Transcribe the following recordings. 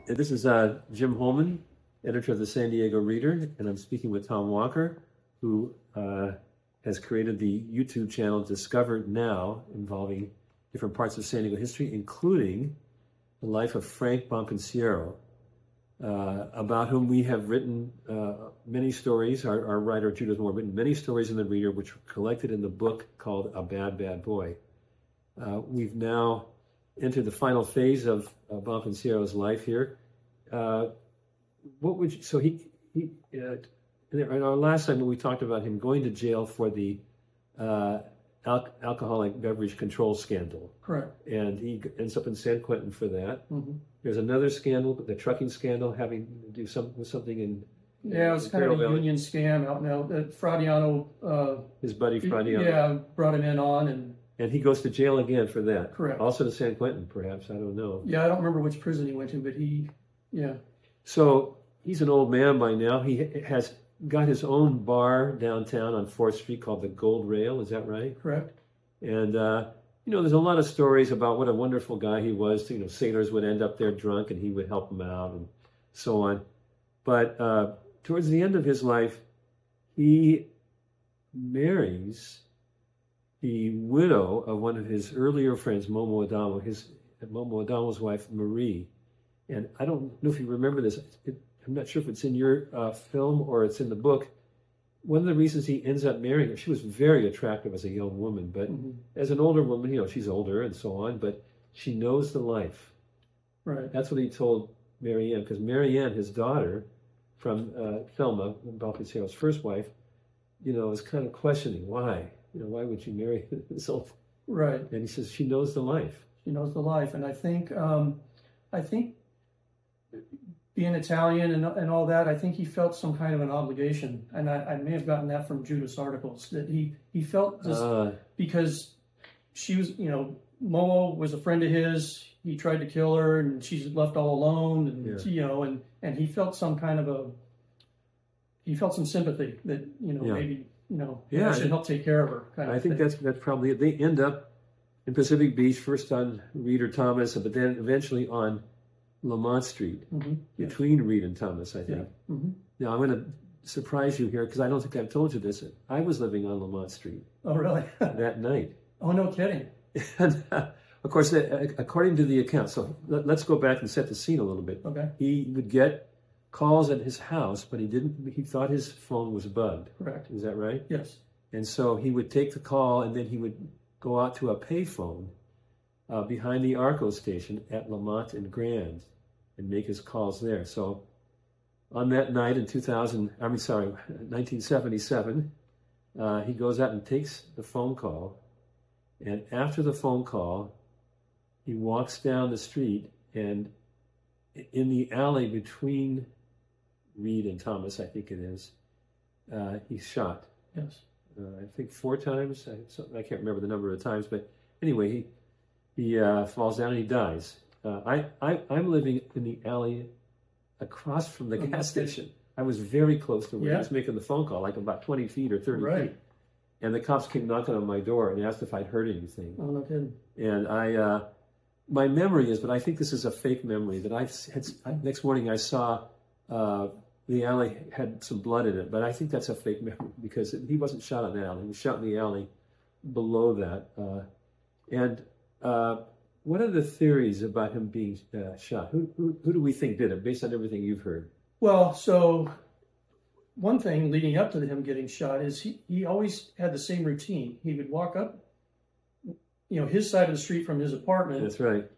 This is Jim Holman, editor of the San Diego Reader, and I'm speaking with Tom Walker, who has created the YouTube channel Discovered Now, involving different parts of San Diego history, including the life of Frank Bompensiero, about whom we have written many stories. Our writer, Judith Moore, written many stories in the Reader, which were collected in the book called A Bad, Bad Boy. We've now entered the final phase of Bompensiero's life here. What would you, so he in our last segment, we talked about him going to jail for the Alcoholic Beverage Control Scandal. Correct. And he ends up in San Quentin for that. Mm-hmm. There's another scandal, the trucking scandal, having to do something in... Yeah, it was kind of a union scam out now. Fradiano... his buddy Fradiano. Yeah, brought him in on and he goes to jail again for that. Correct. Also to San Quentin, perhaps. I don't know. Yeah, I don't remember which prison he went to, but yeah. So he's an old man by now. He has got his own bar downtown on 4th Street called the Gold Rail. Is that right? Correct. And, there's a lot of stories about what a wonderful guy he was. Sailors would end up there drunk and he would help them out and so on. But towards the end of his life, he marries the widow of one of his earlier friends, Momo Adamo's wife, Marie. And I don't know if you remember this. I'm not sure if it's in your film or it's in the book. One of the reasons he ends up marrying her, she was very attractive as a young woman, but as an older woman, she's older and so on, but she knows the life. Right. That's what he told Marianne, because Marianne, his daughter, from Thelma, Bompensiero's first wife, is kind of questioning why. Why would you marry this old? Right. And he says she knows the life. She knows the life, and I think being Italian and all that, I think he felt some kind of an obligation, and I may have gotten that from Judith's articles, that he felt this because she was, Momo was a friend of his. He tried to kill her, and she's left all alone, and and he felt some kind of some sympathy that maybe. I should help take care of her. I think that's probably it. They end up in Pacific Beach, first on Reed or Thomas, but then eventually on Lamont Street, between Reed and Thomas, I think. Yeah. Mm-hmm. Now, I'm going to surprise you here, because I don't think I've told you this. I was living on Lamont Street. Oh, really? That night. Oh, no kidding. And, of course, according to the account, so let's go back and set the scene a little bit. Okay. He would get calls at his house, but he thought his phone was bugged. Correct. Is that right? Yes. And so he would take the call, and then he would go out to a payphone behind the Arco station at Lamont and Grand and make his calls there. So on that night in 1977, he goes out and takes the phone call. And after the phone call, he walks down the street, and in the alley between Reed and Thomas, I think it is, he's shot. Yes. I think 4 times. I can't remember the number of times, but anyway, he falls down and he dies. I'm living in the alley across from the gas station. I was very close to where he was making the phone call, like about 20 feet or 30 feet. And the cops came knocking on my door and asked if I'd heard anything. Oh, no kidding. And my memory is, but I think this is a fake memory, that next morning I saw the alley had some blood in it, but I think that's a fake memory, because he wasn't shot in the alley. He was shot in the alley below that. What are the theories about him being shot? Who do we think did it, based on everything you've heard? Well, so one thing leading up to him getting shot is he always had the same routine. He would walk up, his side of the street from his apartment. That's right.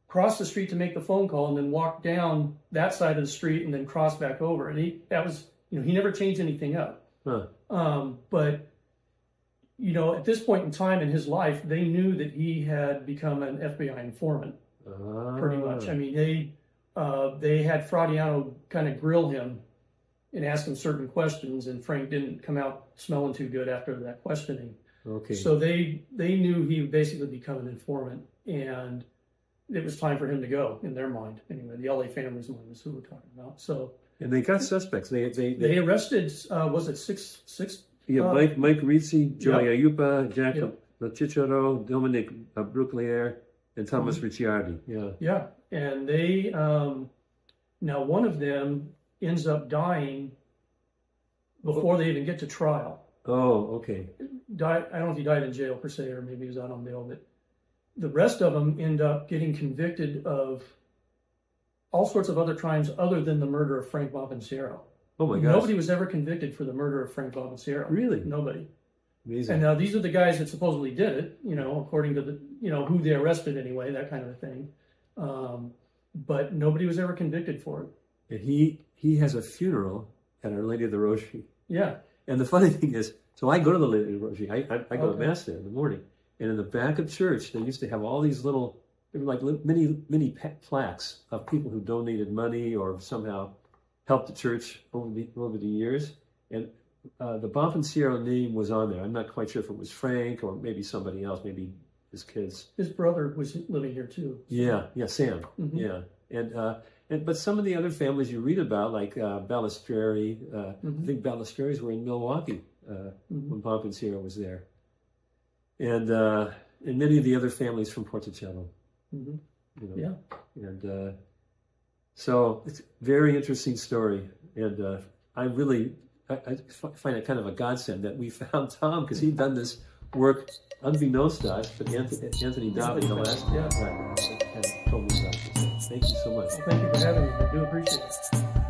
Cross the street to make the phone call, and then walk down that side of the street and then cross back over. And he never changed anything up. Huh. But at this point in time in his life, they knew that he had become an FBI informant, pretty much. I mean, they had Fradiano kind of grill him and ask him certain questions, and Frank didn't come out smelling too good after that questioning. Okay. So they knew he would basically become an informant, and it was time for him to go, in their mind. Anyway, the LA family's mind is who we're talking about. So. And they got suspects. They arrested. Was it six? Yeah, Mike Rizzi, Joey Ayupa, Jacob Chicharo, Dominic Bruclier, and Thomas Ricciardi. Yeah. Yeah, and they Now, one of them ends up dying before they even get to trial. Oh, okay. I don't know if he died in jail per se, or maybe he was out on bail, but the rest of them end up getting convicted of all sorts of other crimes other than the murder of Frank Bompensiero. Oh my gosh. Nobody was ever convicted for the murder of Frank Bompensiero. Really? Nobody. Amazing. And now these are the guys that supposedly did it, according to the, who they arrested anyway, that kind of a thing. But nobody was ever convicted for it. And he has a funeral at Our Lady of the Rosary. Yeah. And the funny thing is, so I go to the Lady of the Rosary. I go to Mass there in the morning. And in the back of church, they used to have all these little, they were like mini plaques of people who donated money or somehow helped the church over the years. And the Bompensiero name was on there. I'm not quite sure if it was Frank or maybe somebody else, maybe his kids. His brother was living here too. Yeah, Sam. Mm-hmm. Yeah. But some of the other families you read about, like Balistreri, mm-hmm. I think Balistreri's were in Milwaukee mm-hmm. when Bompensiero was there. And many of the other families from Porticello. Mm-hmm. Yeah. And so it's a very interesting story. And I find it kind of a godsend that we found Tom, because he'd done this work unbeknownst to us, but Anthony Dobby, the last guy, had told me about it. So thank you so much. Well, thank you for having me. I do appreciate it.